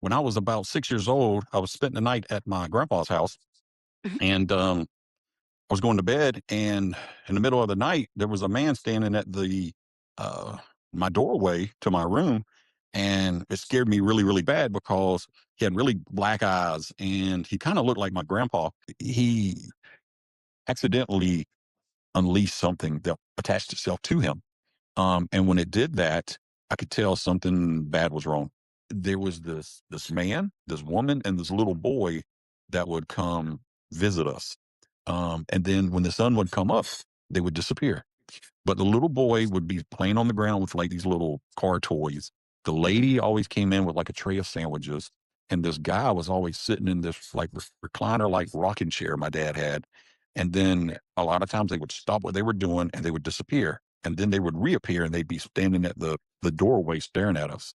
when I was about 6 years old, I was spending the night at my grandpa's house, Mhm. and I was going to bed, and in the middle of the night, there was a man standing at the uh, my doorway to my room, and it scared me really, really bad because he had really black eyes, and he kind of looked like my grandpa. He accidentally unleashed something that attached itself to him, and when it did that, I could tell something bad was wrong. There was this man, this woman, and this little boy that would come visit us. And then when the sun would come up, they would disappear. But the little boy would be playing on the ground with like these little car toys. The Mhm. lady always came in with like a tray of sandwiches. And this guy was always sitting in this like recliner, like rocking chair my dad had. And then a lot of times they would stop what they were doing and they would disappear. And then they would reappear and they'd be standing at the doorway staring at us.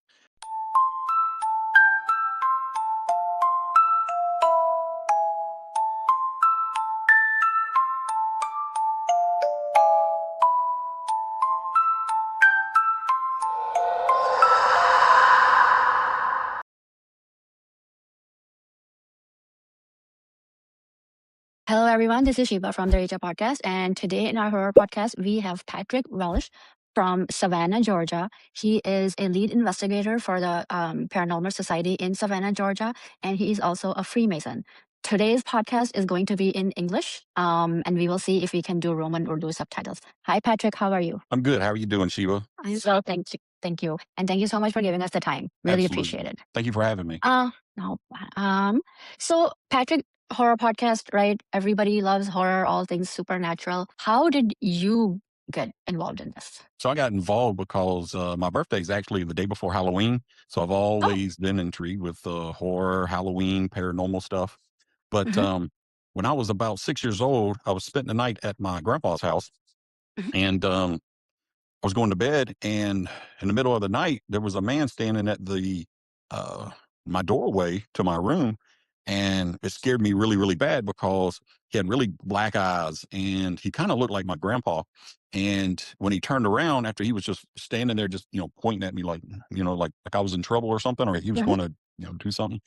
Hello, everyone. This is Sheeba from Dareecha Podcast. And today in our horror podcast, we have Patrick Welsh from Savannah, Georgia. He is a lead investigator for the Paranormal Society in Savannah, Georgia. And he is also a Freemason. Today's podcast is going to be in English, and we will see if we can do Roman Urdu subtitles. Hi, Patrick. How are you? I'm good. How are you doing, Sheila? I'm well, thank you. Thank you. And thank you so much for giving us the time. Really Absolutely. appreciate it. Thank you for having me. No. So Patrick, horror podcast, right? Everybody loves horror, all things supernatural. How did you get involved in this? So I got involved because my birthday is actually the day before Halloween. So I've Oh. always been intrigued with horror, Halloween, paranormal stuff. But Hmm. when I was about 6 years old, I was spending the night at my grandpa's house, Hmm. and I was going to bed. And in the middle of the night, there was a man standing at the uh, my doorway to my room, and it scared me really, really bad because he had really black eyes, and he kind of looked like my grandpa. And when he turned around, after he was just standing there, just pointing at me like like I was in trouble or something, or he was Hmm. going to do something.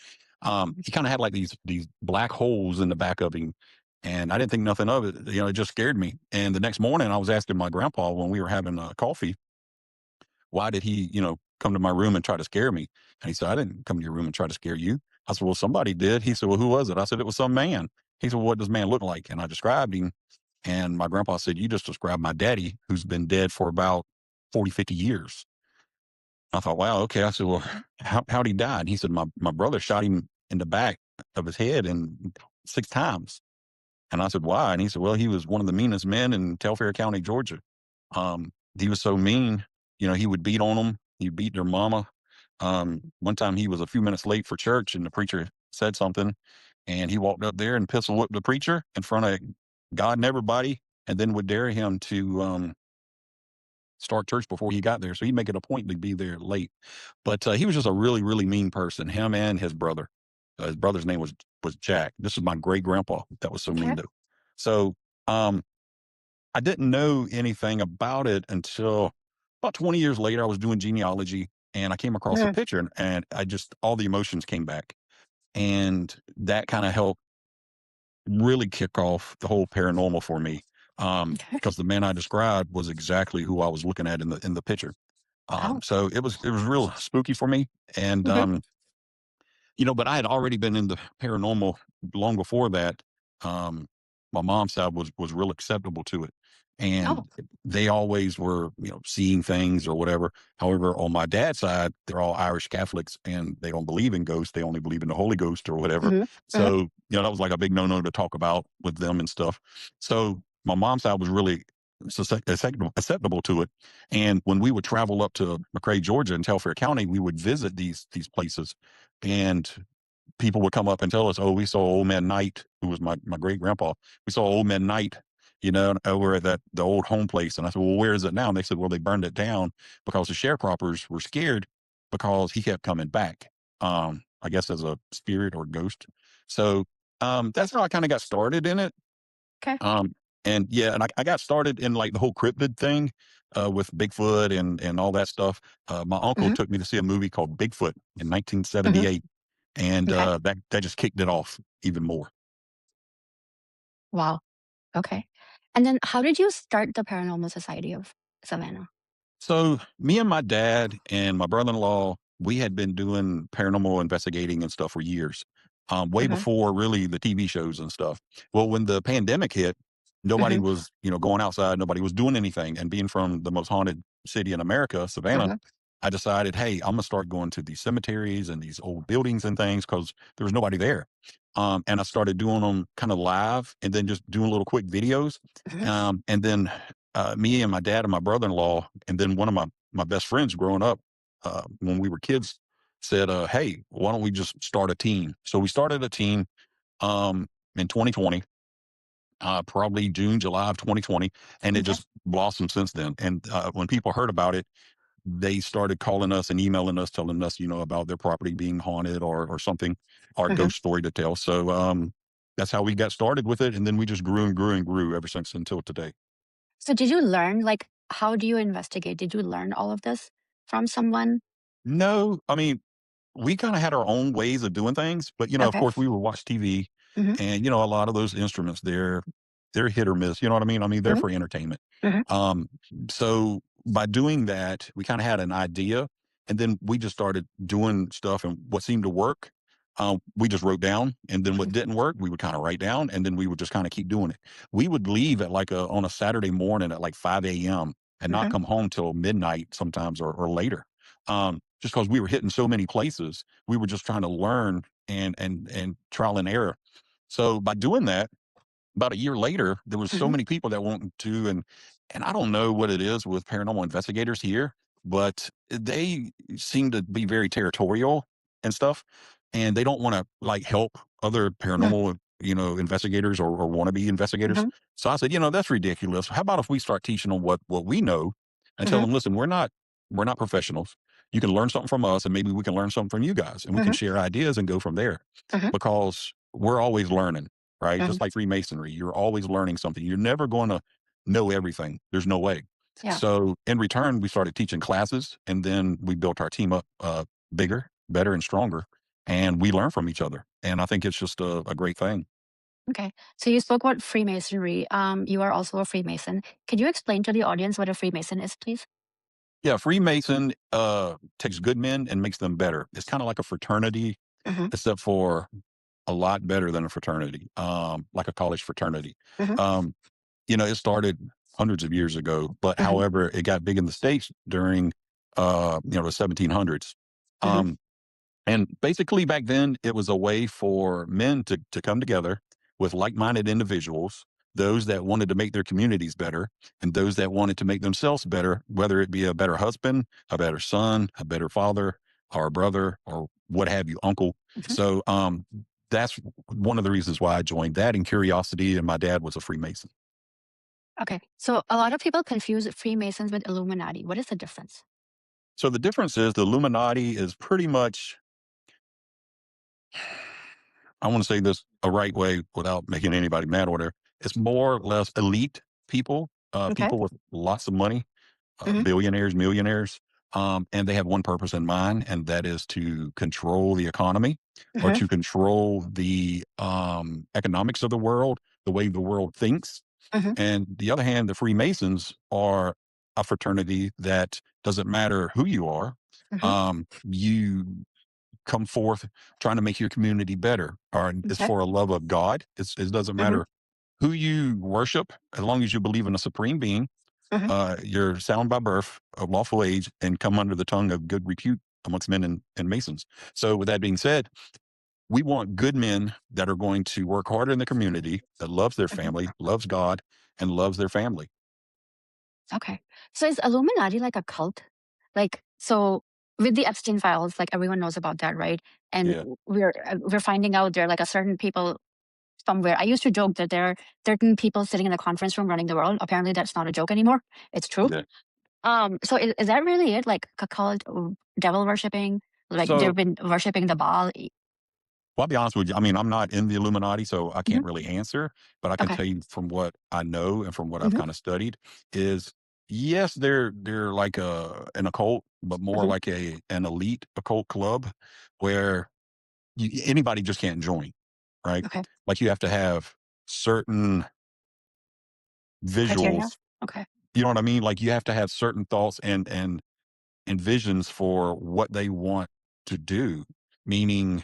He kind of had like these black holes in the back of him, and I didn't think nothing of it. It just scared me. And the next morning, I was asking my grandpa when we were having coffee, why did he, come to my room and try to scare me? And he said, I didn't come to your room and try to scare you. I said, well, somebody did. He said, well, who was it? I said, it was some man. He said, well, what does man look like? And I described him. And my grandpa said, you just described my daddy, who's been dead for about 40, 50 years. I thought, wow, okay. I said, well, how'd he die? And he said, my brother shot him in the back of his head and 6 times. And I said, why? And he said, well, he was one of the meanest men in Telfair County, Georgia. He was so mean, he would beat on them. He beat their mama. One time he was a few minutes late for church and the preacher said something and he walked up there and pistol whipped the preacher in front of God and everybody and then would dare him to start church before he got there. So he'd make it a point to be there late. But he was just a really, really mean person, him and his brother. His brother's name was Jack. This is my great grandpa that was so Okay. mean though. So um, I didn't know anything about it until about 20 years later. I was doing genealogy and I came across a Mhm. picture and I just, all the emotions came back. And that kind of helped really kick off the whole paranormal for me. Okay. Because the man I described was exactly who I was looking at in the picture. Oh. So it was real spooky for me. And Mhm. but I had already been in the paranormal long before that. Um, my mom's side was real acceptable to it, Oh. and they always were, seeing things or whatever. However, on my dad's side, they're all Irish Catholics, and they don't believe in ghosts. They only believe in the Holy Ghost or whatever. Mhm. Mhm. So, that was like a big no-no to talk about with them and stuff. So my mom's side was really acceptable to it. And when we would travel up to McRae, Georgia, and Telfair County, we would visit these places and people would come up and tell us, "Oh, we saw Old Man Knight, who was my great grandpa. We saw Old Man Knight, over at the old home place." And I said, "Well, where is it now?" And they said, "Well, they burned it down because the sharecroppers were scared because he kept coming back. I guess as a spirit or ghost." So that's how I kind of got started in it. Okay. Um, and yeah, and I got started in like the whole cryptid thing with Bigfoot and all that stuff. My uncle Mhm. took me to see a movie called Bigfoot in Mhm. 1978 and Okay. that just kicked it off even more. Wow. Okay. And then how did you start the Paranormal Society of Savannah? So me and my dad and my brother-in-law, we had been doing paranormal investigating and stuff for years, way Mhm. before really the TV shows and stuff. Well, when the pandemic hit, nobody Mhm. was, going outside. Nobody was doing anything. And being from the most haunted city in America, Savannah, Mhm. I decided, hey, I'm gonna start going to these cemeteries and these old buildings and things because there was nobody there. And I started doing them kind of live and then just doing little quick videos. Mhm. And then me and my dad and my brother-in-law, and then one of my best friends growing up when we were kids said, "Hey, why don't we just start a team?" So we started a team in 2020, probably June, July of 2020, and it Okay. just blossomed since then. And when people heard about it, they started calling us and emailing us, telling us, about their property being haunted or something, or a Mhm. ghost story to tell. So that's how we got started with it, and then we just grew and grew and grew ever since until today. So did you learn, like, how do you investigate? Did you learn all of this from someone? No, I mean, we kinda had our own ways of doing things, but, of Okay. course, we would watch TV Mhm. and, a lot of those instruments, they're hit or miss, you know what I mean? I mean, they're Mhm. for entertainment. Mhm. Um, so by doing that, we kinda had an idea, and then we just started doing stuff, and what seemed to work, we just wrote down, and then what Mhm. didn't work, we would kinda write down, and then we would just kinda keep doing it. We would leave at, like, on a Saturday morning at, like, 5 a.m. and not Mhm. come home till midnight sometimes or later, just because we were hitting so many places. We were just trying to learn and trial and error. So by doing that, about a year later, there was so Mhm. many people that wanted to, and I don't know what it is with paranormal investigators here, but they seem to be very territorial and stuff, and they don't want to like help other Mhm. paranormal, investigators or wannabe investigators. Mhm. So I said, that's ridiculous. How about if we start teaching them what we know and tell Mhm. them, listen, we're not professionals. You can learn something from us, and maybe we can learn something from you guys, and we can Mhm. share ideas and go from there Mhm. because we're always learning, right? Mhm. Just like Freemasonry, you're always learning something. You're never going to know everything. There's no way. Yeah. So in return, we started teaching classes, and then we built our team up bigger, better, and stronger. And we learn from each other. And I think it's just a great thing. Okay. So you spoke about Freemasonry. You are also a Freemason. Could you explain to the audience what a Freemason is, please? Yeah, Freemason takes good men and makes them better. It's kind of like a fraternity, Mhm. except for a lot better than a fraternity, like a college fraternity. Mhm. Um, it started hundreds of years ago, but Mhm. however, it got big in the States during, the 1700s. Mhm. Um, and basically back then it was a way for men to come together with like-minded individuals, those that wanted to make their communities better and those that wanted to make themselves better, whether it be a better husband, a better son, a better father, or a brother, or what have you, uncle. Mhm. So that's one of the reasons why I joined that in curiosity. And my dad was a Freemason. Okay. So a lot of people confuse Freemasons with Illuminati. What is the difference? So the difference is the Illuminati is pretty much, I want to say this a right way without making anybody mad or whatever. It's more or less elite people, Okay. people with lots of money, Mhm. billionaires, millionaires, and they have one purpose in mind, and that is to control the economy or Mhm. to control the economics of the world, the way the world thinks. Mhm. And the other hand, the Freemasons are a fraternity that doesn't matter who you are. Mhm. You come forth trying to make your community better, or it's Okay. for a love of God. It doesn't Mhm. matter who you worship, as long as you believe in a supreme being. Mhm. You're sound by birth, of lawful age, and come under the tongue of good repute amongst men and masons. So, with that being said, we want good men that are going to work hard in the community, that loves their Mhm. family, loves God, and loves their family. Okay. So is Illuminati like a cult? Like, so with the Epstein files, like everyone knows about that, right? And Yeah, we're finding out there are like a certain people somewhere. I used to joke that there are certain people sitting in the conference room running the world. Apparently, that's not a joke anymore. It's true. yeah. So is that really it? Like a cult, devil worshipping? Like they've So, been worshiping the Baal? well, I'll be honest with you. I mean, I'm not in the Illuminati, so I Mhm. can't really answer. But I can Okay. tell you from what I know and from what I've Hmm. kind of studied is yes, they're like an occult, but more Hmm. like an elite occult club where anybody just can't join, right? Okay. Like you have to have certain Criteria? visuals. Okay. You know what I mean? Like you have to have certain thoughts and visions for what they want to do, meaning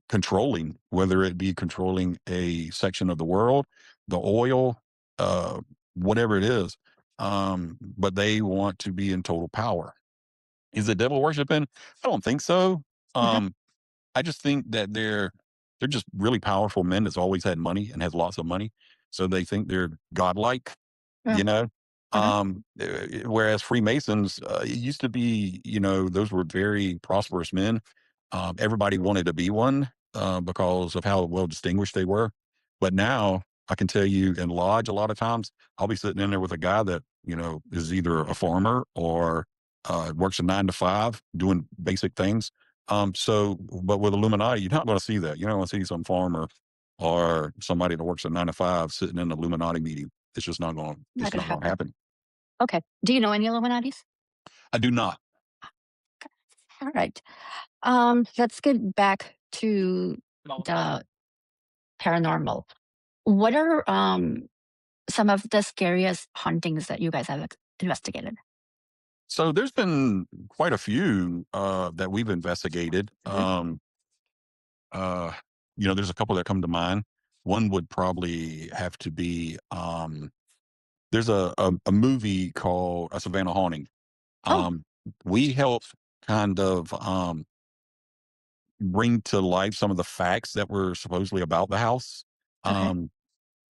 controlling, whether it be controlling a section of the world, the oil, uh, whatever it is. But they want to be in total power. Is it devil worshiping? I don't think so. Mhm. Um, I just think that they're just really powerful men that's always had money and has lots of money. So they think they're godlike, Yeah. you know? Mhm. Whereas Freemasons, it used to be, those were very prosperous men. Everybody wanted to be one because of how well distinguished they were. But now I can tell you in lodge, a lot of times I'll be sitting in there with a guy that, is either a farmer or works a 9 to 5 doing basic things. But with Illuminati, you're not going to see that. You don't want to see some farmer or somebody that works a 9 to 5 sitting in an Illuminati meeting. Not It's gonna not going to happen. happen. Okay. Do you know any Illuminatis? I do not. All right. Let's get back to the paranormal. What are some of the scariest hauntings that you guys have investigated? So there's been quite a few that we've investigated. Mhm. Uh, there's a couple that come to mind. One would probably have to be there's a movie called A Savannah Haunting. Oh, Um, we helped kind of bring to life some of the facts that were supposedly about the house. okay. Um,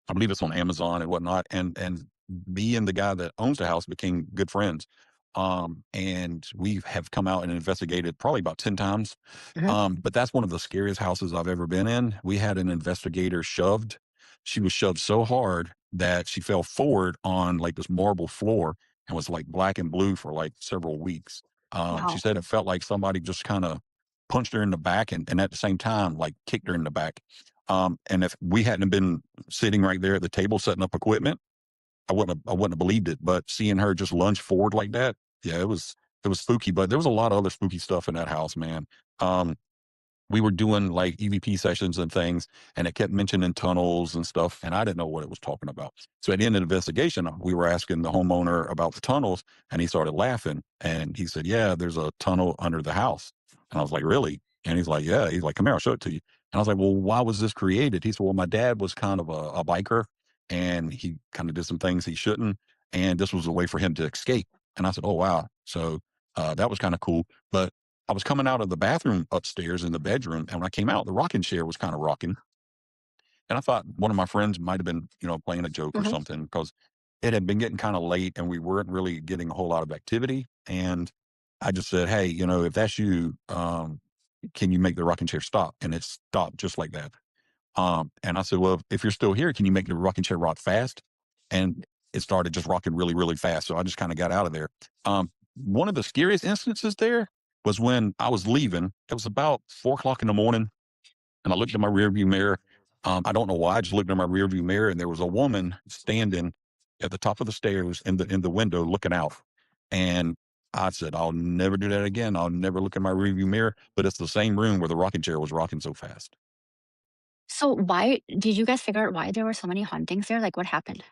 I believe it's on Amazon and whatnot. And me and the guy that owns the house became good friends. And we have come out and investigated probably about 10 times. Mhm. But that's one of the scariest houses I've ever been in. We had an investigator shoved. She was shoved so hard that she fell forward on like this marble floor and was like black and blue for like several weeks. She Wow. said it felt like somebody just kind of punched her in the back and at the same time, like kicked her in the back. And if we hadn't been sitting right there at the table setting up equipment, I wouldn't have believed it. But seeing her just lunge forward like that, yeah, it was spooky. But there was a lot of other spooky stuff in that house, man. Um, we were doing like EVP sessions and things, and it kept mentioning tunnels and stuff, and I didn't know what it was talking about. So at the end of the investigation, we were asking the homeowner about the tunnels, and he started laughing, and he said, "Yeah, there's a tunnel under the house." And I was like, "Really?" And he's like, "Yeah." He's like, "Come here, I'll show it to you." And I was like, "Well, why was this created?" He said, "Well, my dad was kind of a biker, and he kind of did some things he shouldn't, and this was a way for him to escape." And I said, "Oh wow!" So that was kind of cool, but I was coming out of the bathroom upstairs in the bedroom, and when I came out, the rocking chair was kind of rocking. And I thought one of my friends might have been, playing a joke or Mhm. something because it had been getting kind of late and we weren't really getting a whole lot of activity. And I just said, "Hey, if that's you, can you make the rocking chair stop?" And it stopped just like that. And I said, "Well, if you're still here, can you make the rocking chair rock fast?" And it started just rocking really, really fast. So I just kind of got out of there. One of the scariest instances there was when I was leaving. It was about 4 o'clock in the morning, and I looked in my rearview mirror. I don't know why. I just looked in my rearview mirror, and there was a woman standing at the top of the stairs in the window looking out. And I said, "I'll never do that again. I'll never look in my rearview mirror." But it's the same room where the rocking chair was rocking so fast. So why did you guys figure out why there were so many hauntings there? Like what happened?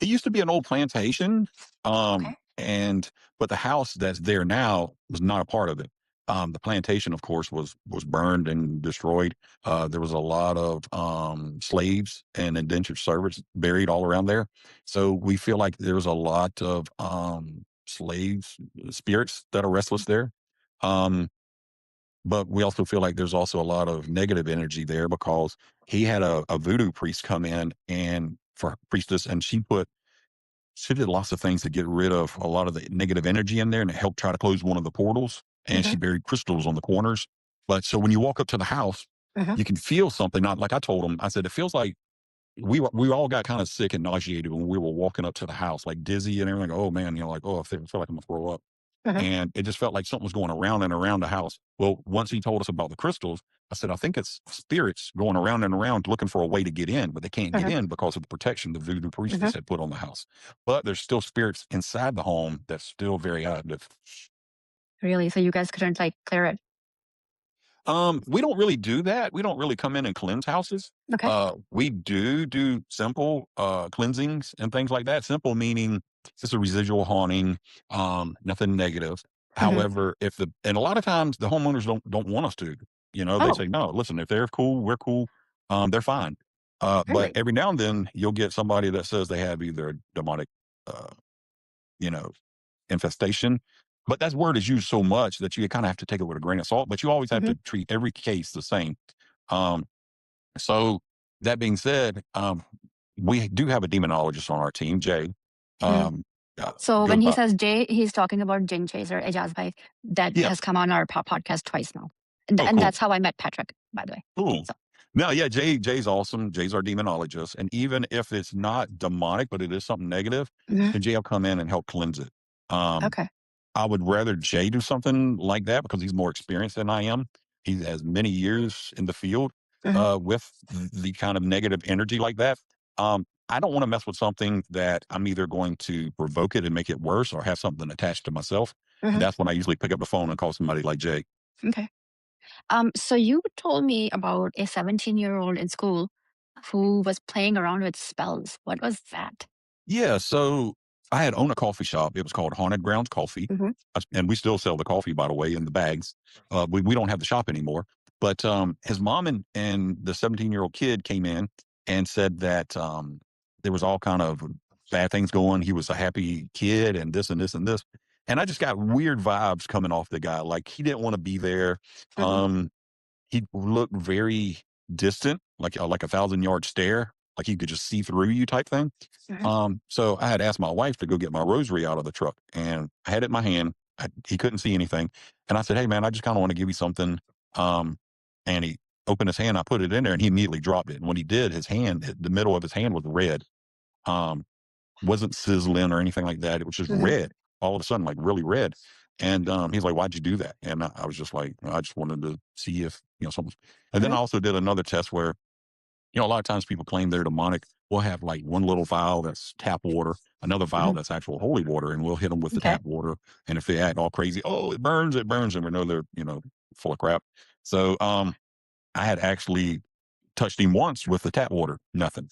It used to be an old plantation, Okay. and but the house that's there now was not a part of it. The plantation, of course, was burned and destroyed. There was a lot of slaves and indentured servants buried all around there. So we feel like there's a lot of slaves spirits that are restless there. Um, but we also feel like there's also a lot of negative energy there because he had a voodoo priest come in and for priestess, and she did lots of things to get rid of a lot of the negative energy in there and it helped try to close one of the portals. And Mhm. she buried crystals on the corners. But so when you walk up to the house, Mhm. you can feel something. Not like I told him, I said, it feels like we all got kind of sick and nauseated when we were walking up to the house, like dizzy and everything. Like, oh man, like, oh, I feel like I'm gonna throw up. Mhm. And it just felt like something was going around and around the house. Well, once he told us about the crystals, I said, "I think it's spirits going around and around looking for a way to get in, but they can't get Mhm. in because of the protection the voodoo Mhm. priestess had put on the house. But there's still spirits inside the home that's still very active." Really? So you guys couldn't like clear it? We don't really do that. We don't really come in and cleanse houses. Okay. We do simple cleansings and things like that. Simple meaning just a residual haunting, nothing negative. Hmm. However, and a lot of times the homeowners don't want us to. They Oh, say no. Listen, if they're cool, we're cool. They're fine. But really? every now and then you'll get somebody that says they have either a demonic, uh, you know, infestation. But that word is used so much that you kind of have to take it with a grain of salt. But you always have Hmm. to treat every case the same. Um, so that being said, we do have a demonologist on our team, Jay. Hmm. Um, So when Good he vibe. says Jay, he's talking about Jin Chaser Ejaz Bhai that Yeah. has come on our podcast twice now. And, Oh, and cool. that's how I met Patrick, by the way. Cool. So, No, yeah, Jay's awesome. Jay's our demonologist. And even if it's not demonic, but it is something negative, mhm. then Jay will come in and help cleanse it. Um, Okay. I would rather Jay do something like that because he's more experienced than I am. He has many years in the field Hmm. with the kind of negative energy like that. I don't want to mess with something that I'm either going to provoke it and make it worse or have something attached to myself. And Hmm. that's when I usually pick up the phone and call somebody like Jay. Okay. So you told me about a 17-year-old in school who was playing around with spells. What was that? Yeah, so I had owned a coffee shop. It was called Haunted Grounds Coffee, Hmm. and we still sell the coffee, by the way, in the bags. We don't have the shop anymore. But his mom and the 17-year-old kid came in and said that there was all kind of bad things going. He was a happy kid, and this and this and this. And I just got weird vibes coming off the guy. Like he didn't want to be there. Hmm. Um, he looked very distant, like a 1,000-yard stare, like he could just see through you type thing. Hmm. So I had asked my wife to go get my rosary out of the truck, and I had it in my hand. He couldn't see anything, and I said, "Hey, man, I just kind of want to give you something." Um, and he opened his hand. I put it in there, and he immediately dropped it. And when he did, the middle of his hand was red. Um, wasn't sizzling or anything like that. It was just Hmm. red all of a sudden, like really red. And he's like, "Why'd you do that?" And I was just like, "I just wanted to see if something." And then Hmm. I also did another test where a lot of times people claim they're demonic. We'll have like one little vial that's tap water, another vial Hmm. that's actual holy water, and we'll hit them with the Okay. tap water. And if they act all crazy, oh, it burns, and we know they're full of crap. So I had actually touched him once with the tap water, nothing.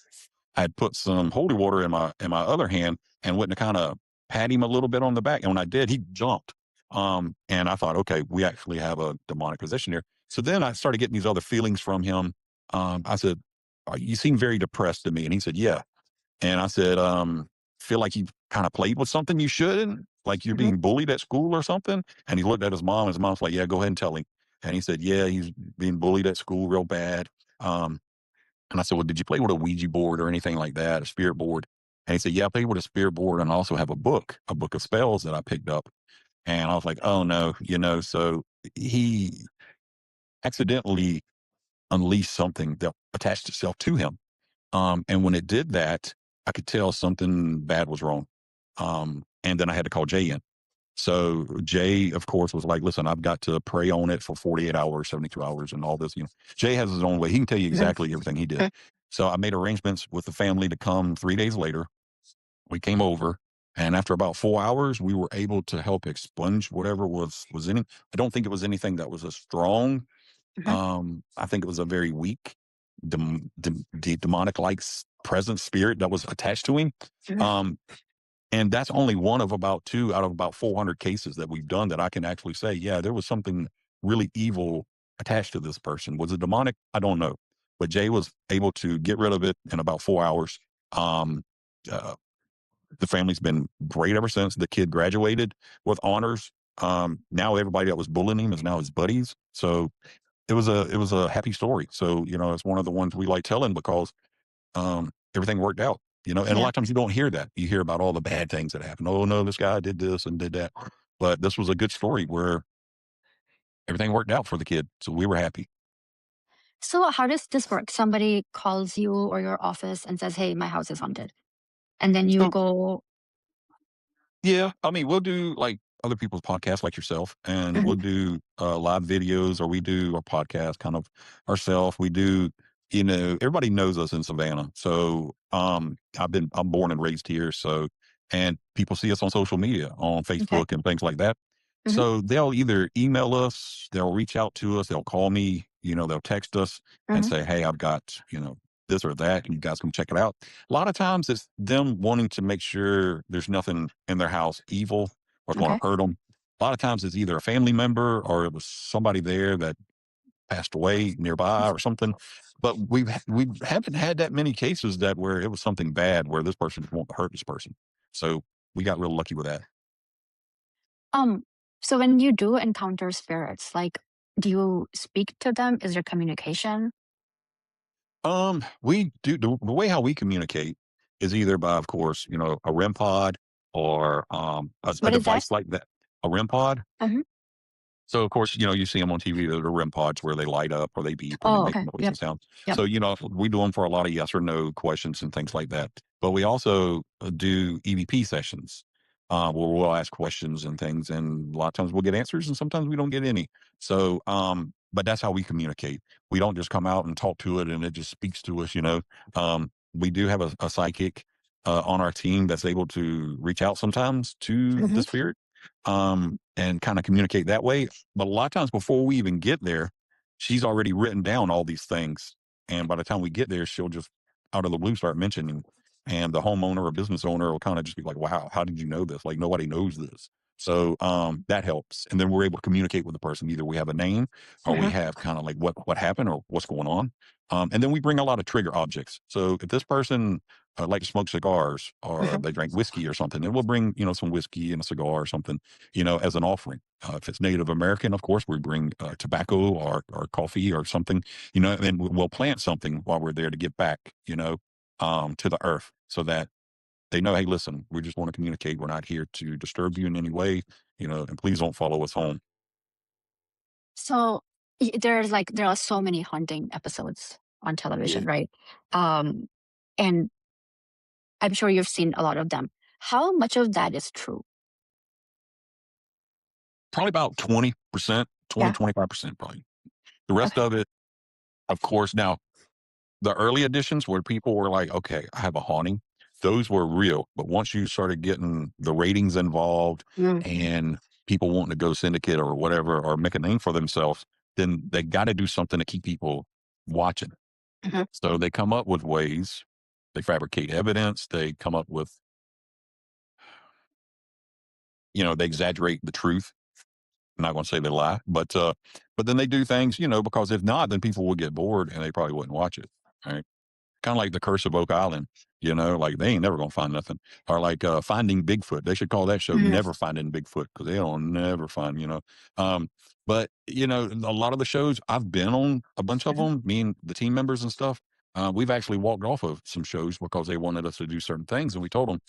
I had put some holy water in my other hand and went to kind of pat him a little bit on the back. And when I did, he jumped. And I thought, okay, we actually have a demonic possession here. So then I started getting these other feelings from him. I said, You seem very depressed to me." And he said, "Yeah." And I said, "Feel like you kind of played with something you shouldn't, like you're Hmm. being bullied at school or something." And he looked at his mom, and his mom's like, "Yeah, go ahead and tell him." And he said, "Yeah, he's being bullied at school real bad." Um, and I said, "Well, did you play with a Ouija board or anything like that, a spirit board?" And he said, "Yeah, I played with a spirit board and I also have a book of spells that I picked up." And I was like, "Oh no," so he accidentally unleashed something that attached itself to him. And when it did that, I could tell something bad was wrong. And then I had to call Jay in. So Jay, of course, was like, "Listen, I've got to pray on it for 48 hours, 72 hours, and all this." Jay has his own way. He can tell you Hmm. exactly everything he did. So I made arrangements with the family to come 3 days later. We came over, and after about 4 hours, we were able to help expunge whatever was in it. I don't think it was anything that was a strong. Hmm. I think it was a very weak, demonic like present spirit that was attached to him. Hmm. Um, and that's only one of about two out of about 400 cases that we've done that I can actually say, yeah, there was something really evil attached to this person. Was it demonic? I don't know. But Jay was able to get rid of it in about 4 hours. Um, uh, the family's been great ever since. The kid graduated with honors. Now everybody that was bullying him is now his buddies. So it was a happy story. So it's one of the ones we like telling because everything worked out. And a lot Yeah. of times you don't hear that. You hear about all the bad things that happen. Oh no, this guy did this and did that. But this was a good story where everything worked out for the kid. So we were happy. So how does this work? Somebody calls you or your office and says, "Hey, my house is haunted," and then you So go. yeah, I mean, we'll do like other people's podcasts like yourself, and Mhm. we'll do live videos, or we do a podcast kind of ourselves. We do, everybody knows us in Savannah. So I'm born and raised here. So, and people see us on social media, on Okay. Facebook and things like that. Mhm. So they'll either email us, they'll reach out to us, they'll call me, they'll text us and Mhm. say, "Hey, I've got, this or that, and you guys come check it out." A lot of times it's them wanting to make sure there's nothing in their house evil or going Okay. to hurt them. A lot of times it's either a family member or it was somebody there that passed away nearby or something. But we haven't had that many cases that where it was something bad where this person won't hurt this person. So we got real lucky with that. Um, so when you do encounter spirits, like, do you speak to them? Is there communication? We do the way how we communicate is either by, of course, a REM pod or a What is that? device like that. A REM pod. Mhm. So, of course, you see them on TV, the REM pods where they light up or they beep or they Oh, make okay. noise Yep. and sound. Yep. So, we do them for a lot of yes or no questions and things like that. But we also do EVP sessions where we'll ask questions and things. And a lot of times we'll get answers and sometimes we don't get any. So, but that's how we communicate. We don't just come out and talk to it and it just speaks to us. We do have a psychic on our team that's able to reach out sometimes to Mhm. the spirit and kind of communicate that way. But a lot of times before we even get there, she's already written down all these things. And by the time we get there, she'll just out of the blue start mentioning. And the homeowner or business owner will kind of just be like, "Wow, how did you know this? Like nobody knows this." So that helps. And then we're able to communicate with the person. Either we have a name or we Mhm. have kind of like what happened or what's going on. And then we bring a lot of trigger objects. So if this person like to smoke cigars or Mhm. they drank whiskey or something, then we'll bring, some whiskey and a cigar or something, as an offering. If it's Native American, of course, we bring tobacco or coffee or something, and we'll plant something while we're there to get back, to the earth so that they know, hey, listen, we just want to communicate. We're not here to disturb you in any way, and please don't follow us home. So there are so many haunting episodes on television, Yeah. right? Um, and I'm sure you've seen a lot of them. How much of that is true? Probably about 20%, Yeah. 25% probably. The rest Okay. of it, of course, now the early editions where people were like, okay, I have a haunting, those were real. But once you started getting the ratings involved Mm. and people wanting to go syndicate or whatever or make a name for themselves, then they got to do something to keep people watching. Mhm. So they come up with ways, they fabricate evidence, they come up with, they exaggerate the truth. I'm not going to say they lie, but then they do things, because if not, then people would get bored and they probably wouldn't watch it. Right. Kind of like the Curse of Oak Island, like they ain't never gonna find nothing. Or like Finding Bigfoot. They should call that show Mhm. Never Finding Bigfoot because they don't never find. But a lot of the shows I've been on a bunch of Mhm. them, me and the team members and stuff. We've actually walked off of some shows because they wanted us to do certain things, and we told them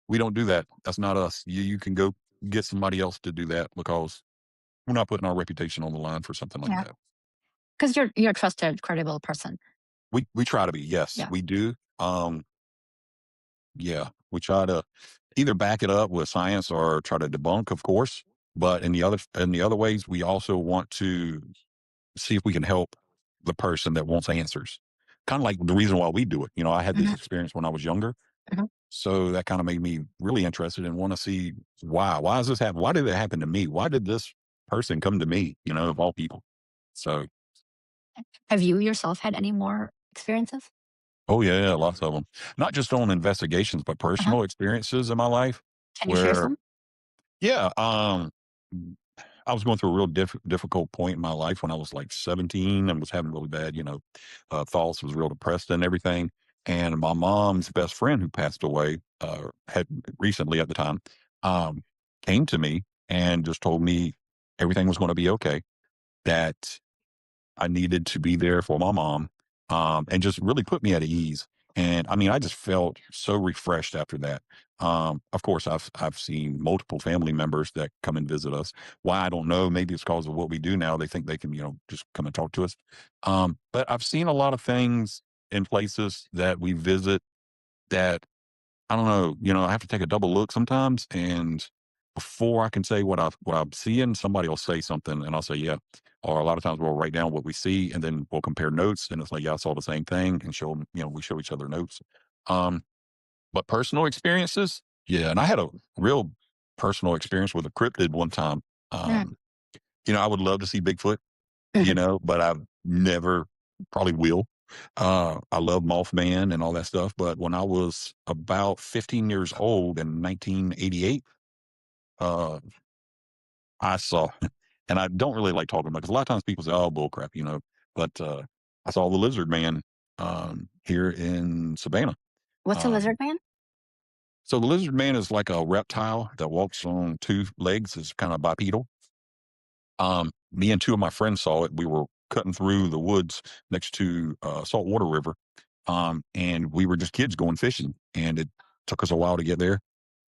we don't do that. That's not us. You can go get somebody else to do that because we're not putting our reputation on the line for something like Yeah. that. Because you're a trusted, credible person. We try to be, yes, Yeah. we do. Yeah, we try to either back it up with science or try to debunk, of course. But in the other ways, we also want to see if we can help the person that wants answers. Kind of like the reason why we do it. I had this Mhm. experience when I was younger, Mhm. so that kind of made me really interested and want to see why. Why does this happen? Why did it happen to me? Why did this person come to me? Of all people. So, Have you yourself had any more experiences? oh yeah, lots of them. Not just on investigations, but Uh-huh. personal experiences in my life Can you share where some? yeah, I was going through a real difficult point in my life when I was like 17 and was having really bad, thoughts, was real depressed and everything. And my mom's best friend who passed away, had recently at the time, um, came to me and just told me everything was going to be okay, that I needed to be there for my mom, and just really put me at ease. And I mean, I just felt so refreshed after that. Of course, I've seen multiple family members that come and visit us. Why I don't know. Maybe it's because of what we do now. They think they can, just come and talk to us. But I've seen a lot of things in places that we visit that I don't know, I have to take a double look sometimes, and before I can say what I'm seeing, somebody will say something, and I'll say, "Yeah." Or a lot of times we'll write down what we see, and then we'll compare notes, and it's like, "Yeah, I saw the same thing," and show 'em, we show each other notes. Um, but personal experiences, yeah, and I had a real personal experience with a cryptid one time. Yeah. Um, I would love to see Bigfoot, Mhm. but I've never probably will. I love Mothman and all that stuff. But when I was about 15 years old in 1988, uh, I saw, and I don't really like talking about because a lot of times people say, "Oh, bullcrap," but I saw the lizard man here in Savannah. What's a Um, lizard man? so the lizard man is like a reptile that walks on two legs, is kind of bipedal. Me and two of my friends saw it. We were cutting through the woods next to Saltwater River, and we were just kids going fishing, and it took us a while to get there.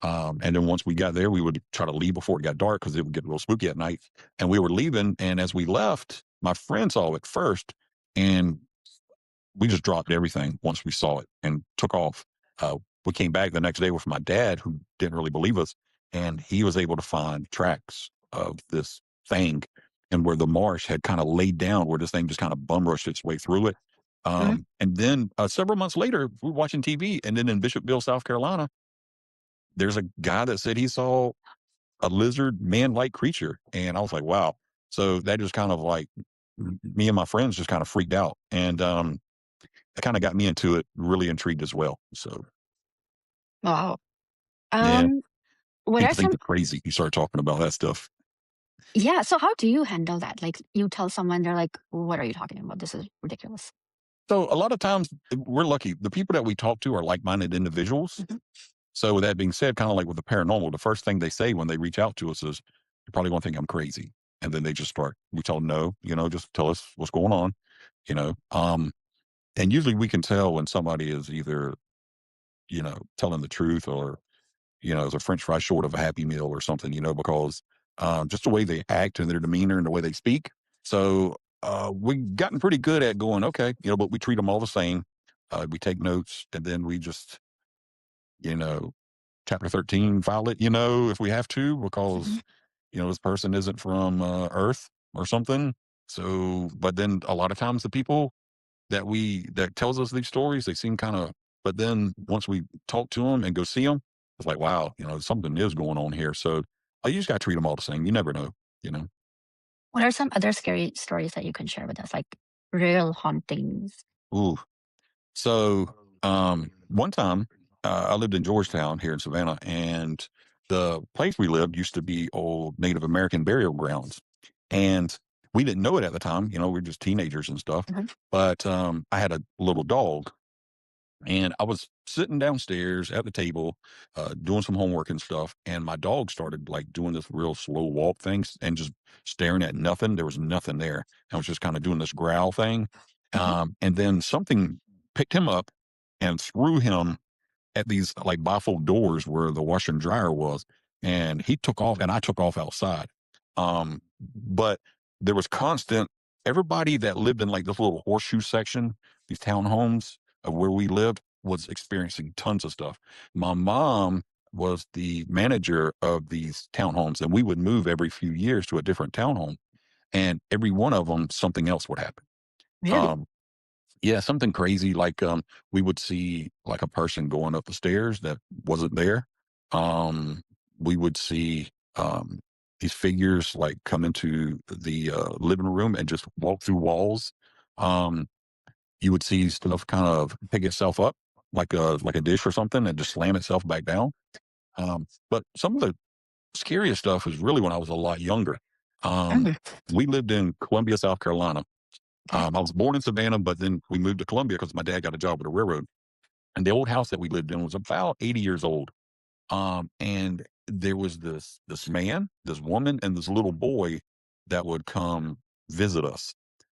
And then once we got there, we would try to leave before it got dark because it would get a little spooky at night. And we were leaving, and as we left, my friend saw it first, and we just dropped everything once we saw it and took off. We came back the next day with my dad, who didn't really believe us, and he was able to find tracks of this thing and where the marsh had kind of laid down, where this thing just kind of bum rushed its way through it. Mhm. And then several months later, we were watching TV, and then in Bishopville, South Carolina, there's a guy that said he saw a lizard man-like creature, and I was like, wow. So that just kind of like me and my friends just kind of freaked out, and that kind of got me into it, really intrigued as well. So Wow. yeah, Um, what are people think some you're crazy. You start talking about that stuff. yeah, so how do you handle that? Like, you tell someone, they're like, "What are you talking about? This is ridiculous." So a lot of times we're lucky. The people that we talk to are like-minded individuals. Mhm. So with that being said, kind of like with the paranormal, the first thing they say when they reach out to us is, "You're probably going to think I'm crazy," and then they just start. We tell them no, just tell us what's going on, you know. And usually we can tell when somebody is either telling the truth or is a French fry short of a Happy Meal or something, because just the way they act and their demeanor and the way they speak. So we've gotten pretty good at going, okay, but we treat them all the same. We take notes and then we just, you know, chapter 13 file it, if we have to, Mhm. because, this person isn't from Earth or something. So, but then a lot of times the people that tells us these stories, they seem kind of, but then once we talk to them and go see them, it's like, wow, something is going on here. So you just got to treat them all the same. You never know, you know. What are some other scary stories that you can share with us, like real hauntings? Ooh. So one time I lived in Georgetown here in Savannah, and the place we lived used to be old Native American burial grounds. And we didn't know it at the time, we were just teenagers and stuff. Mhm. But I had a little dog. And I was sitting downstairs at the table, doing some homework and stuff, and my dog started like doing this real slow walk things and just staring at nothing. There was nothing there. I was just kind of doing this growl thing. Mhm. And then something picked him up and threw him at these like bifold doors where the washer and dryer was. And he took off and I took off outside. But there was constant, everybody that lived in like this little horseshoe section, these townhomes of where we lived was experiencing tons of stuff. My mom was the manager of these townhomes, and we would move every few years to a different townhome. And every one of them, something else would happen. Really? Um, yeah, something crazy like, we would see, like, a person going up the stairs that wasn't there. Um, we would see, these figures, like, come into the, living room and just walk through walls. Um, you would see stuff kind of pick itself up like a dish or something and just slam itself back down. But some of the scariest stuff was really when I was a lot younger. Um, Mhm. we lived in Columbia, South Carolina. Okay. I was born in Savannah, but then we moved to Columbia because my dad got a job with the railroad. And the old house that we lived in was about 80 years old. And there was this man, this woman, and this little boy that would come visit us.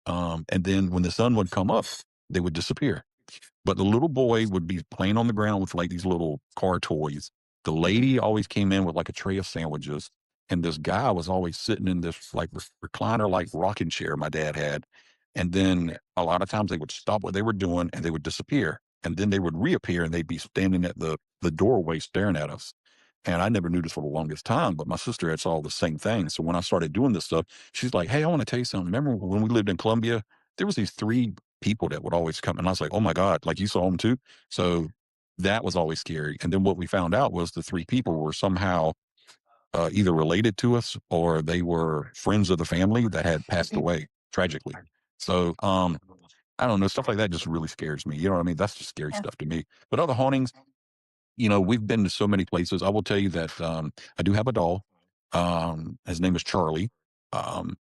And then when the sun would come up, they would disappear. But the little boy would be playing on the ground with like these little car toys. The Mhm. lady always came in with like a tray of sandwiches. And this guy was always sitting in this like recliner, like rocking chair my dad had. And then a lot of times they would stop what they were doing and they would disappear. And then they would reappear and they'd be standing at the doorway staring at us. And I never knew this for the longest time, but my sister had saw the same thing. So when I started doing this stuff, she's like, "Hey, I want to tell you something. Remember when we lived in Columbia? There was these three people that would always come." And I was like, "Oh my God, like you saw them too?" So that was always scary. And then what we found out was the three people were somehow either related to us or they were friends of the family that had passed Mhm. away tragically. So, I don't know, stuff like that just really scares me. You know what I mean? That's just scary Yeah. stuff to me. But other hauntings, we've been to so many places. I will tell you that I do have a doll. His name is Charlie. Um,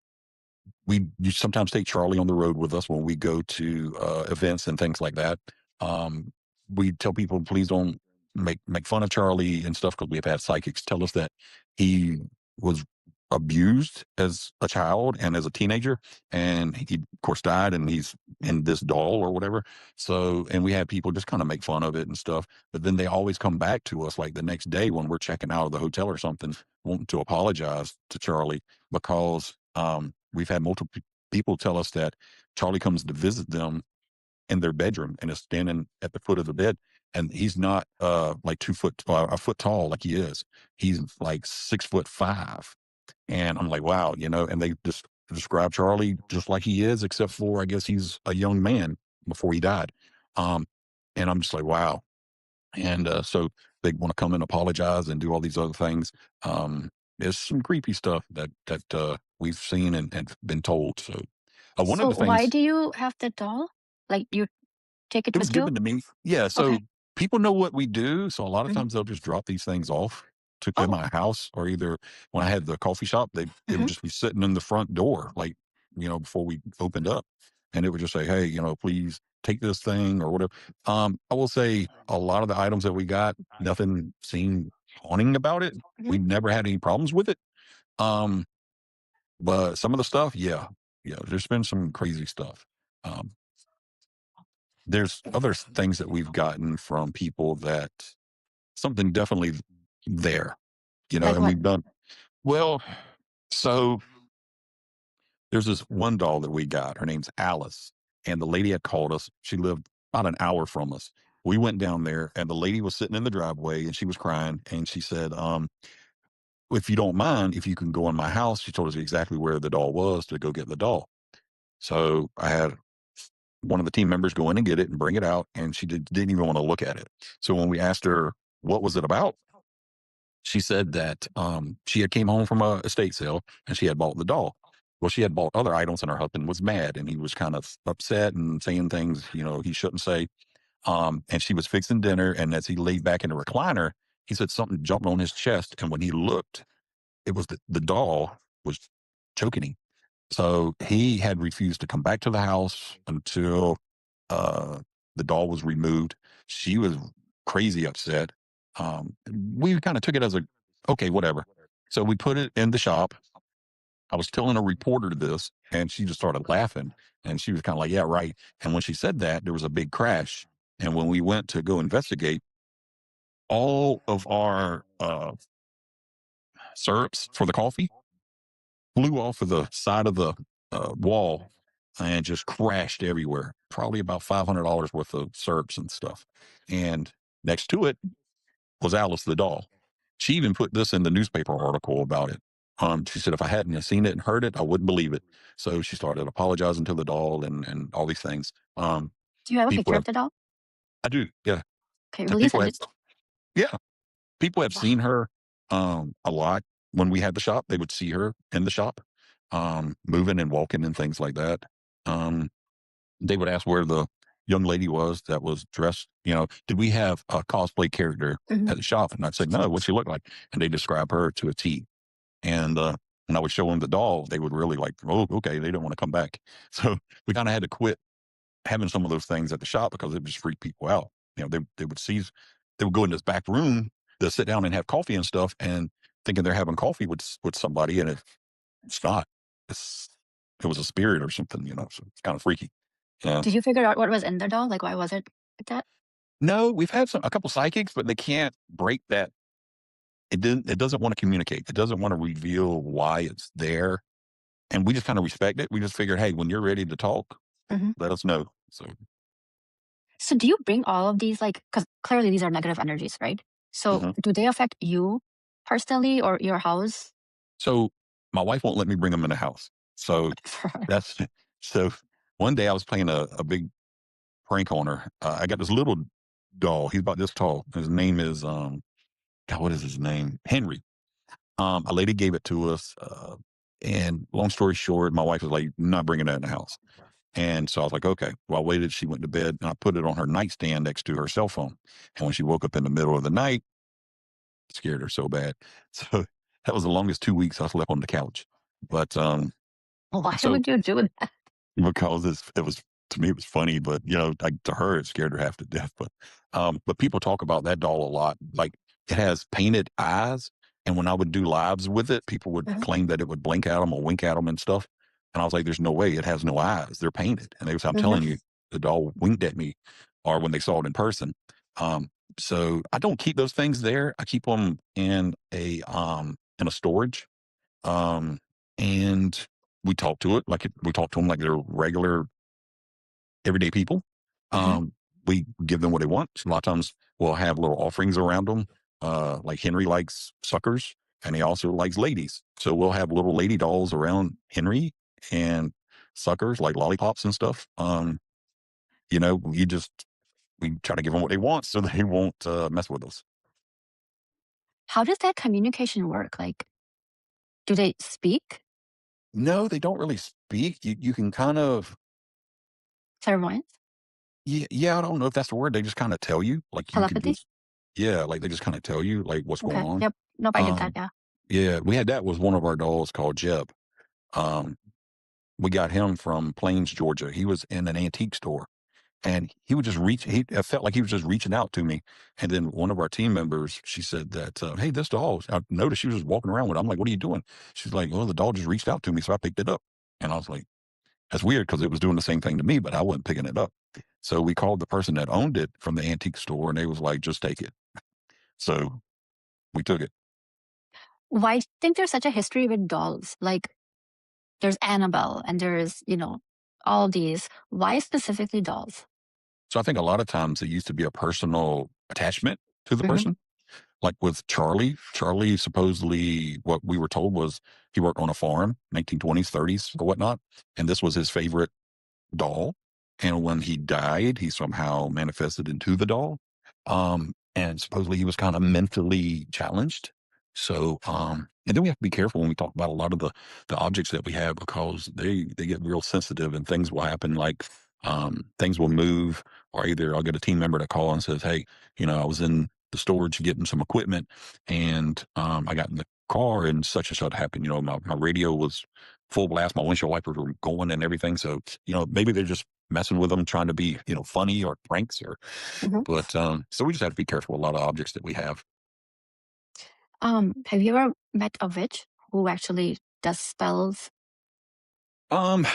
we you sometimes take Charlie on the road with us when we go to events and things like that. Um, we tell people please don't make fun of Charlie and stuff because we've had psychics tell us that he was abused as a child and as a teenager, and he of course died, and he's in this doll or whatever. So, and we had people just kind of make fun of it and stuff, but then they always come back to us like the next day when we're checking out of the hotel or something, wanting to apologize to Charlie because we've had multiple people tell us that Charlie comes to visit them in their bedroom and is standing at the foot of the bed, and he's not like 2 foot a foot tall like he is. He's like 6'5", and I'm like, wow, and they just describe Charlie just like he is, except for I guess he's a young man before he died. Um, and I'm just like, wow. And so they want to come and apologize and do all these other things. There's some creepy stuff that we've seen and been told. So one of So the why things do you have the doll? Like you take it it was with you? given to me. Yeah, Okay. so people know what we do, so a lot of Mhm. times they'll just drop these things off to Oh. my house, or either when I had the coffee shop, it would Mhm. just be sitting in the front door, like, before we opened up, and it would just say, "Hey, please take this thing," or whatever. I will say a lot of the items that we got, nothing seemed haunting about it. Mhm. We never had any problems with it. Um, but some of the stuff, yeah, yeah, there's been some crazy stuff. Um, there's other things that we've gotten from people that something definitely there, Like and what? we've done well. So there's this one doll that we got. Her name's Alice, and the lady had called us. She lived about an hour from us. We went down there, and the lady was sitting in the driveway, and she was crying, and she said, "If you don't mind, if you can go in my house." She told us exactly where the doll was to go get the doll. So I had one of the team members go in and get it and bring it out, and she didn't even want to look at it. So when we asked her what was it about, she said that she had came home from a estate sale and she had bought the doll. Well, she had bought other items, and her husband was mad, and he was kind of upset and saying things he shouldn't say. And she was fixing dinner, and as he laid back in the recliner, he said something jumped on his chest, and when he looked, it was the doll was choking him. So he had refused to come back to the house until uh, the doll was removed. She was crazy upset. We kind of took it as a okay, whatever. So we put it in the shop. I was telling a reporter this, and she just started laughing. And she was kind of like, "Yeah, right." And when she said that, there was a big crash. And when we went to go investigate, all of our syrups for the coffee flew off of the side of the wall and just crashed everywhere. Probably about $500 worth of syrups and stuff. And next to it was Alice the doll. She even put this in the newspaper article about it. She said if I hadn't have seen it and heard it, I wouldn't believe it. So she started apologizing to the doll and all these things. Do you have a People picture of have, the doll? I do, yeah. Okay, And will you people send have, it? yeah, people have Wow. seen her a lot. When we had the shop, they would see her in the shop, moving and walking and things like that. Um, they would ask where the young lady was that was dressed. Did we have a cosplay character Mhm. at the shop? And I'd say, no, what she look like? And they describe her to a T. And when I would show them the doll, they would really like, oh, okay, they don't want to come back. So we kind of had to quit having some of those things at the shop because it just freaked people out. They would see, they would go in this back room, they'll sit down and have coffee and stuff, and thinking they're having coffee with somebody, and it's not. It's it was a spirit or something, So it's kind of freaky. Yeah. Did you figure out what was in the doll? Like why was it like that? No, we've had a couple psychics, but they can't break that. It doesn't want to communicate. It doesn't want to reveal why it's there, and we just kind of respect it. We just figured, hey, when you're ready to talk, Mhm. let us know. So. So do you bring all of these like because clearly these are negative energies, right? So Mhm. do they affect you personally or your house? So my wife won't let me bring them in the house. Oh, So whatever. that's so. One day I was playing a big prank on her. I got this little doll. He's about this tall. His name is God. What is his name? Henry. A lady gave it to us, and long story short, my wife was like, "Not bringing that in the house." And so I was like, "Okay." Well, I waited. She went to bed, and I put it on her nightstand next to her cell phone. And when she woke up in the middle of the night, it scared her so bad. So that was the longest 2 weeks I slept on the couch. But Why so would you do that? because it was, to me, it was funny, but, like, to her, it scared her half to death, but people talk about that doll a lot, like, it has painted eyes, and when I would do lives with it, people would Mhm, claim that it would blink at them or wink at them and stuff, and I was like, "There's no way, it has no eyes, they're painted," and they was, "I'm mhm. telling you, the doll winked at me," or when they saw it in person, so I don't keep those things there, I keep them in a storage, um, and we talk to it like we talk to them like they're regular everyday people. Mhm. Um, we give them what they want. A lot of times we'll have little offerings around them. Like Henry likes suckers and he also likes ladies. So we'll have little lady dolls around Henry and suckers like lollipops and stuff. You know, we try to give them what they want so they won't mess with us. How does that communication work? Like, do they speak? No, they don't really speak. You can kind of, Clairvoyance? yeah, I don't know if that's the word. They just kind of tell you, like you can Telepathy? just, yeah, like they just kind of tell you like what's going Okay. on. Yep. Nope, I get that, Um, yeah. Yeah, we had that with one of our dolls called Jeb. Um, we got him from Plains, Georgia. He was in an antique store and he would just reach, I felt like he was just reaching out to me. And then one of our team members, she said that, "Hey, this doll," I noticed she was just walking around with it. I'm like, "What are you doing?" She's like, "Well, the doll just reached out to me. So I picked it up." And I was like, "That's weird because it was doing the same thing to me, but I wasn't picking it up." So we called the person that owned it from the antique store and they was like, "Just take it." So we took it. Why do you think there's such a history with dolls? Like, there's Annabelle and there's, all these. Why specifically dolls? So I think a lot of times it used to be a personal attachment to the Mhm, person. Like with Charlie, Charlie supposedly what we were told was he worked on a farm, 1920s, 30s, or whatnot, and this was his favorite doll. And when he died, he somehow manifested into the doll. And supposedly he was kind of mentally challenged. So, and then we have to be careful when we talk about a lot of the objects that we have because they get real sensitive and things will happen like things will move, or either I'll get a team member to call and says, "Hey, I was in the storage getting some equipment and I got in the car and such happened. My radio was full blast, my windshield wipers were going and everything. So, maybe they're just messing with them, trying to be, funny or pranks or, mhm. but, so we just have to be careful with a lot of objects that we have. Have you ever met a witch who actually does spells? Um,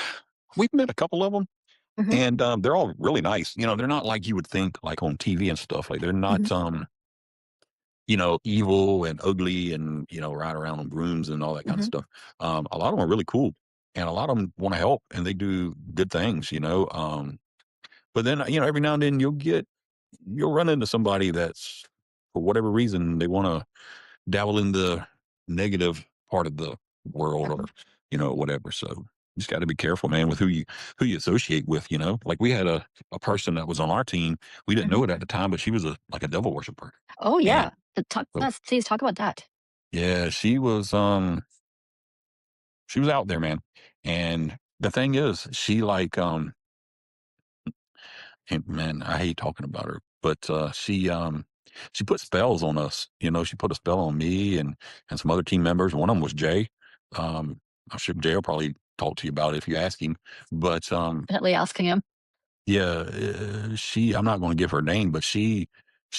we've met a couple of them Mhm, and, they're all really nice. They're not like you would think like on TV and stuff. Like they're mhm, not, evil and ugly and, ride around on brooms and all that kind of mhm, stuff. A lot of them are really cool and a lot of them want to help and they do good things. But then, every now and then you'll run into somebody that's for whatever reason they want to dabble in the negative part of the world or mhm, whatever. So you just got to be careful, man, with who you associate with. Like we had a person that was on our team. We didn't mhm. know it at the time, but she was like a devil worshiper, Oh, and yeah. so Please talk about that. yeah, she was out there, man. And the thing is, she like and man, I hate talking about her, but she put spells on us. She put a spell on me and some other team members. One of them was Jay. I'm sure Jay will probably talk to you about it if you ask him. But Definitely asking him. yeah, she. I'm not going to give her name, but she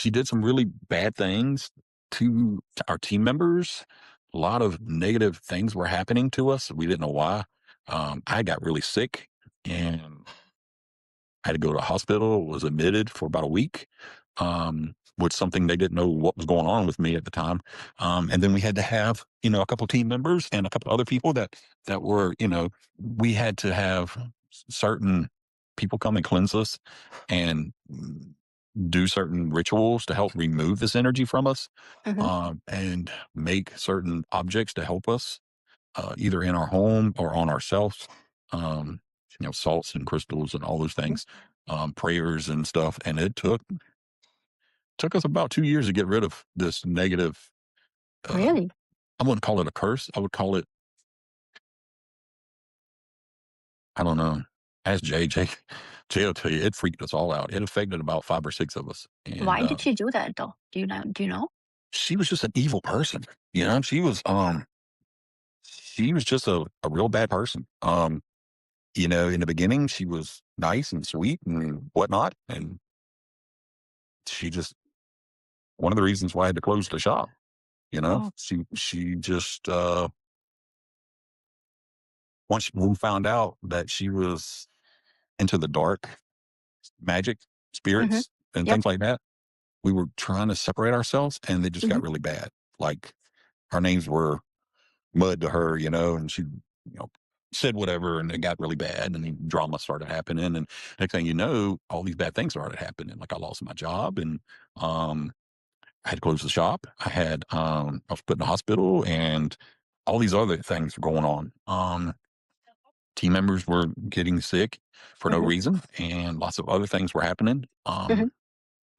did some really bad things to our team members. A lot of negative things were happening to us. We didn't know why. I got really sick and I had to go to the hospital, was admitted for about a week, with something they didn't know what was going on with me at the time. And then we had to have, a couple team members and a couple other people that were, we had to have certain people come and cleanse us and do certain rituals to help remove this energy from us, Mhm, and make certain objects to help us either in our home or on ourselves. Um, salts and crystals and all those mhm. things, prayers and stuff. And it took us about 2 years to get rid of this negative uh, Really? I wouldn't call it a curse. I would call it, I don't know. Ask Jay will tell you, it freaked us all out. It affected about 5 or 6 of us, and, Why did she do that though? Do you know? she was just an evil person, she was just a real bad person. In the beginning, she was nice and sweet and whatnot, and she just one of the reasons why I had to close the shop, Oh. she just, once we found out that she was into the dark magic, Mhm. spirits, and Yep. things like that, we were trying to separate ourselves, and they just Mhm. got really bad. Like, our names were mud to her, and she, said whatever, and it got really bad, and then drama started happening, and next thing you know, all these bad things started happening. Like, I lost my job, and um, I had to close the shop. I was put in the hospital, and all these other things were going on. Team members were getting sick for no Mhm. reason, and lots of other things were happening. Mhm. It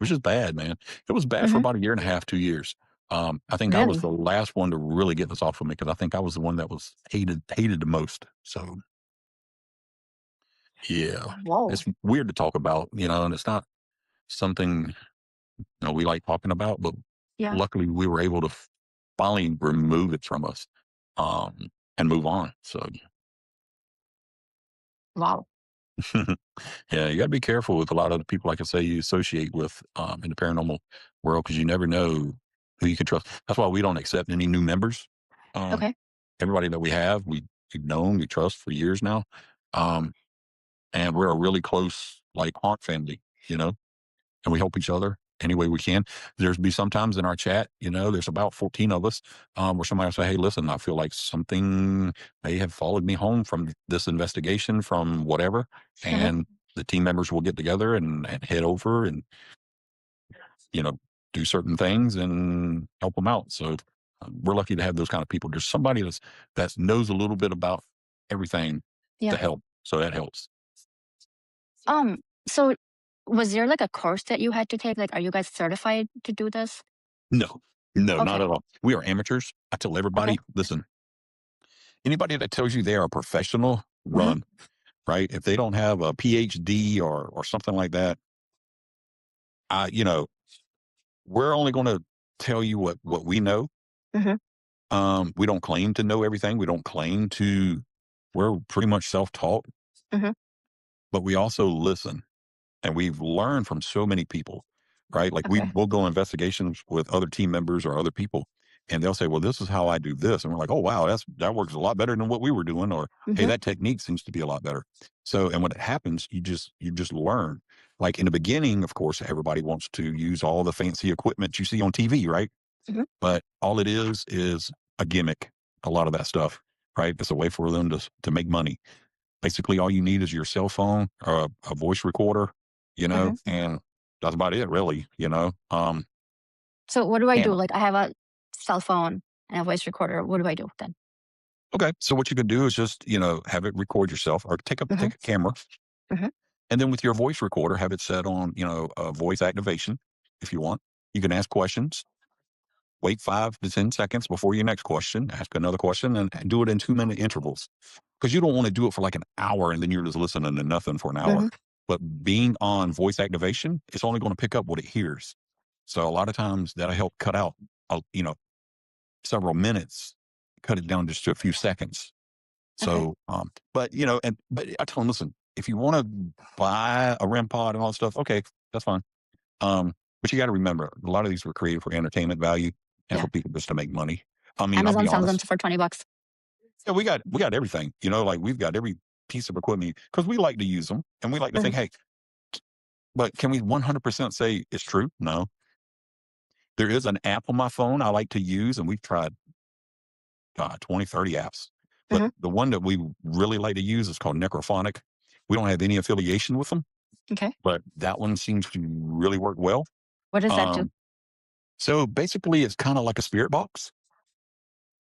was just bad, man. It was bad for Mhm. about a year and a half, 2 years. I think I was Really? the last one to really get this off of me because I think I was the one that was hated the most. So yeah, Whoa. it's weird to talk about, and it's not something we like talking about. But Yeah. luckily, we were able to finally remove it from us, and move on. So Wow. yeah, you got to be careful with a lot of the people, like I say, you associate with in the paranormal world because you never know who you can trust. That's why we don't accept any new members. Um, Okay. Everybody that we've known, we trust for years now, um, and we're a really close like aunt family, and we help each other any way we can. There's be sometimes in our chat, there's about 14 of us, where somebody will say, "Hey, listen, I feel like something may have followed me home from this investigation, from whatever," Mhm. and the team members will get together and head over and you know do certain things and help them out. So we're lucky to have those kind of people. There's somebody that knows a little bit about everything to Yeah. help, so that helps. Um, so was there like a course that you had to take? Like, are you guys certified to do this? No, no, not Okay. at all. We are amateurs. I tell Okay. everybody, listen, anybody that tells you they are a professional, Mhm. run, right? If they don't have a PhD or something like that, I you know, we're only going to tell you what we know. Mhm. We don't claim to know everything. We don't claim to we're pretty much self-taught, Mhm. but we also listen. And we've learned from so many people, right? Like Okay. we'll go investigations with other team members or other people, and they'll say, "Well, this is how I do this," and we're like, "Oh, wow, that works a lot better than what we were doing," or "Hey, Mhm. that technique seems to be a lot better." So, and when it happens, you just learn. Like in the beginning, of course, everybody wants to use all the fancy equipment you see on TV, right? Mhm. But all it is a gimmick. A lot of that stuff, right? It's a way for them to make money. Basically, all you need is your cell phone or a voice recorder, Mhm. and that's about it, really. So what do I do? Camera. Like, I have a cell phone and a voice recorder. What do I do then? Okay, so what you can do is just have it record yourself, or take a Mhm. take a camera, Mhm. and then with your voice recorder, have it set on voice activation if you want. You can ask questions. Wait 5 to 10 seconds before your next question. Ask another question, and do it in 2-minute intervals because you don't want to do it for like an hour and then you're just listening to nothing for an hour. Mhm. But being on voice activation, it's only going to pick up what it hears. So a lot of times that'll help cut out, several minutes, cut it down just to a few seconds. Okay. So, but I tell them, listen, if you want to buy a REM pod and all that stuff, okay, that's fine. But you got to remember, a lot of these were created for entertainment value and Yeah. for people just to make money. I mean, I'll Amazon be sells them honest. for 20 bucks. Yeah, we got everything. Like we've got every piece of equipment because we like to use them and we like to Mhm. think, hey, but can we 100% say it's true? No. There is an app on my phone I like to use, and we've tried 20, 30 apps. But Mhm. the one that we really like to use is called Necrophonic. We don't have any affiliation with them, Okay. but that one seems to really work well. What does that do? Um, so basically, it's kind of like a spirit box.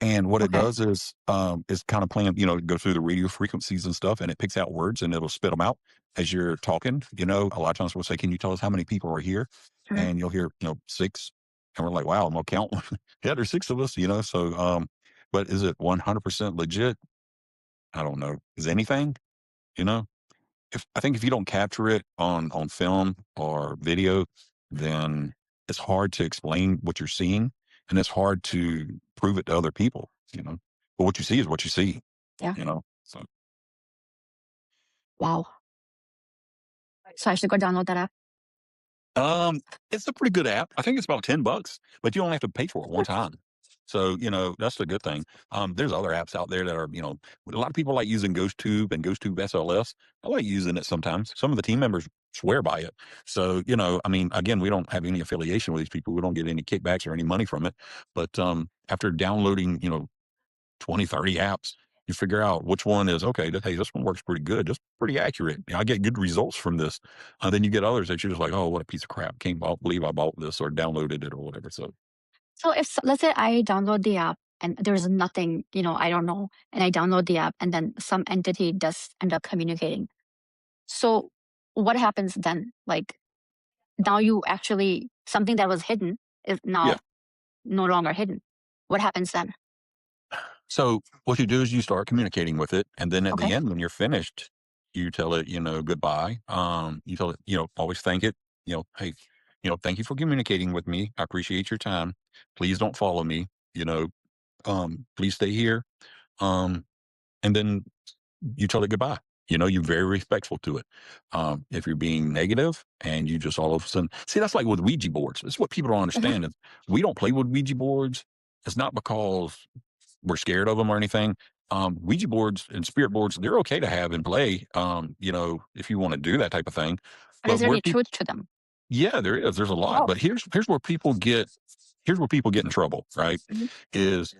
And what it Okay. does is kind of playing, go through the radio frequencies and stuff, and it picks out words and it'll spit them out as you're talking. A lot of times we'll say, "Can you tell us how many people are here?" Mhm. And you'll hear, 6, and we're like, "Wow, I'm gonna count." Yeah, there's 6 of us. So but is it 100% legit? I don't know. Is anything, you know? I think if you don't capture it on film or video, then it's hard to explain what you're seeing, and it's hard to prove it to other people, you know? But what you see is what you see, Yeah. you know? So, Wow. So I should go download that app. um, it's a pretty good app. I think it's about $10, but you only have to pay for it one time. So, that's the good thing. There's other apps out there that are, a lot of people like using GhostTube and GhostTube SLS. I like using it sometimes. Some of the team members swear by it. So, I mean, again, we don't have any affiliation with these people. We don't get any kickbacks or any money from it. But after downloading, 20, 30 apps, you figure out which one is okay. Hey, this one works pretty good. This pretty accurate. I get good results from this. Then you get others that you're just like, oh, what a piece of crap. Believe I bought this or downloaded it or whatever. So, So if let's say I download the app and there's nothing, I don't know, and I download the app and then some entity does end up communicating. So what happens then? Like now you actually something that was hidden is yeah. now no longer hidden. What happens then? So what you do is you start communicating with it, and then at the Okay. end, when you're finished, you tell it, goodbye. You tell it, always thank it. Hey, thank you for communicating with me. I appreciate your time. Please don't follow me. Please stay here. Um, and then you tell it goodbye. You're very respectful to it. If you're being negative and you just all of a sudden see, that's like with Ouija boards. It's what people don't Hmm. understand is we don't play with Ouija boards. It's not because we're scared of them or anything. Ouija boards and spirit boards, they're okay to have and play, if you want to do that type of thing. But is But there where any people, truth to them? yeah, there is. There's a lot. Oh. But here's where people get in trouble, right? Hmm. Is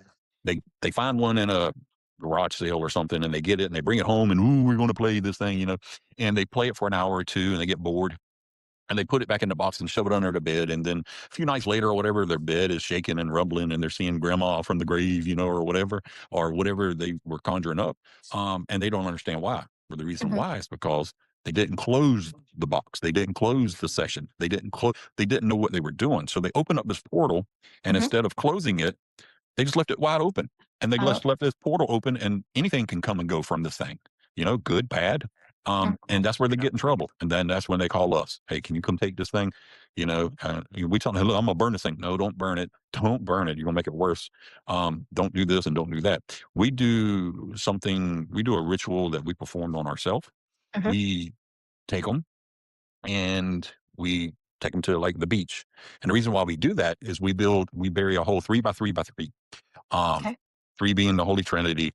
they find one in a garage sale or something and they get it and they bring it home and ooh, we're going to play this thing, and they play it for an hour or two and they get bored and they put it back in the box and shove it under the bed. And then a few nights later or whatever, their bed is shaking and rumbling and they're seeing grandma from the grave, or whatever they were conjuring up. And they don't understand why. But the reason Hmm. why is because they didn't close the box. They didn't close the session. They didn't know what they were doing. So they opened up this portal and Hmm. instead of closing it, they just left it wide open and they Oh. left this portal open and anything can come and go from this thing, good, bad. Mm. And that's where they get in trouble. And then that's when they call us. Hey, can you come take this thing? We tell them, look, I'm going to burn this thing. No, don't burn it. Don't burn it. You're going to make it worse. Don't do this and don't do that. We do a ritual that we performed on ourselves. Mhm. We take them and we take them to like the beach. And the reason why we do that is we bury a whole 3 by 3 by 3 um, Okay. three being the Holy Trinity.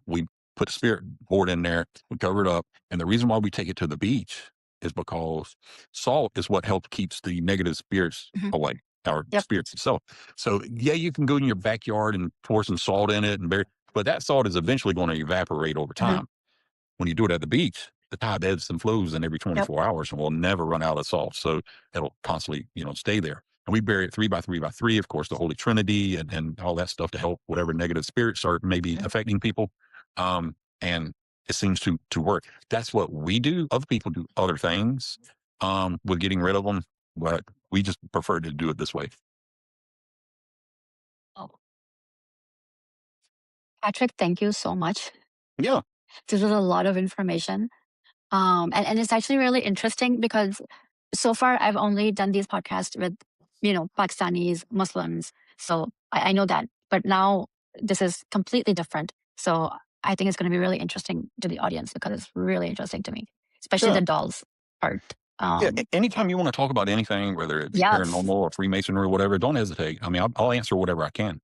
We put the spirit board in there, we cover it up. And the reason why we take it to the beach is because salt is what helps keeps the negative spirits Mhm. away, our Yep. spirits itself. So yeah, you can go in your backyard and pour some salt in it and bury, but that salt is eventually going to evaporate over Mhm. time. When you do it at the beach, the tide ebbs and flows in every Yep. 24 hours and we'll never run out of salt. So it'll constantly, stay there. And we bury it 3 by 3 by 3, of course, the Holy Trinity and all that stuff to help whatever negative spirits are maybe Mhm. affecting people. And it seems to work. That's what we do. Other people do other things with getting rid of them, but we just prefer to do it this way. Oh. Patrick, thank you so much. Yeah. This is a lot of information. And it's actually really interesting because so far I've only done these podcasts with, Pakistanis, Muslims. So I know that. But now this is completely different. So I think it's going to be really interesting to the audience because it's really interesting to me, especially Yeah. the dolls part. Yeah, Um, anytime you want to talk about anything, whether it's yes. paranormal or Freemasonry or whatever, don't hesitate. I mean, I'll answer whatever I can.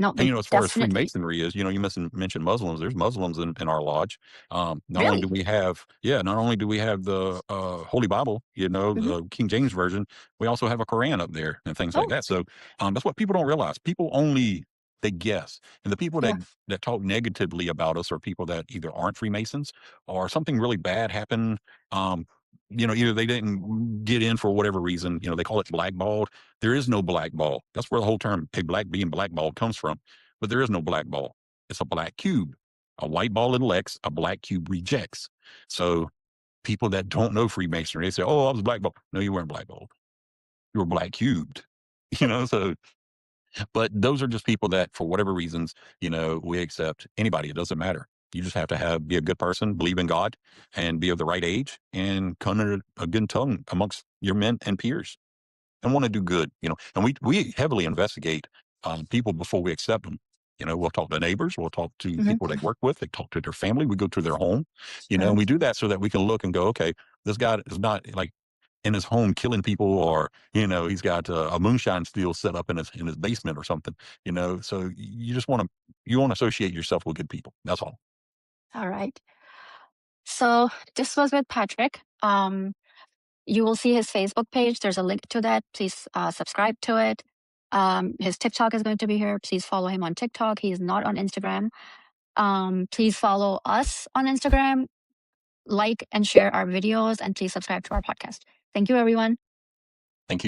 No, And, as far as definitely. Freemasonry is, you mentioned Muslims. There's Muslims in our lodge. Really? Not only do we have the Holy Bible, Hmm. the King James version, we also have a Quran up there and things like Oh, that. So that's what people don't realize. People only they guess, and the people yeah. that talk negatively about us are people that either aren't Freemasons or something really bad happened. Um, either they didn't get in for whatever reason. They call it blackballed. There is no black ball. That's where the whole term being blackballed comes from. But there is no black ball. It's a black cube. A white ball elects, a black cube rejects. So people that don't know Freemasonry, they say, oh, I was blackballed. No, you weren't blackballed. You were black cubed. So But those are just people that, for whatever reasons, we accept anybody. It doesn't matter. You just have to be a good person, believe in God, and be of the right age, and come under a good tongue amongst your men and peers, and want to do good. And we heavily investigate people before we accept them. We'll talk to neighbors, we'll talk to Mhm. people they work with, they talk to their family, we go to their home, Sure. and we do that so that we can look and go, okay, this guy is not like in his home killing people, or he's got a moonshine steel set up in his basement or something. So you want to associate yourself with good people. That's all. All right. So this was with Patrick. You will see his Facebook page. There's a link to that. Please subscribe to it. His TikTok is going to be here. Please follow him on TikTok. He's not on Instagram. Please follow us on Instagram, like and share our videos, and please subscribe to our podcast. Thank you, everyone. Thank you.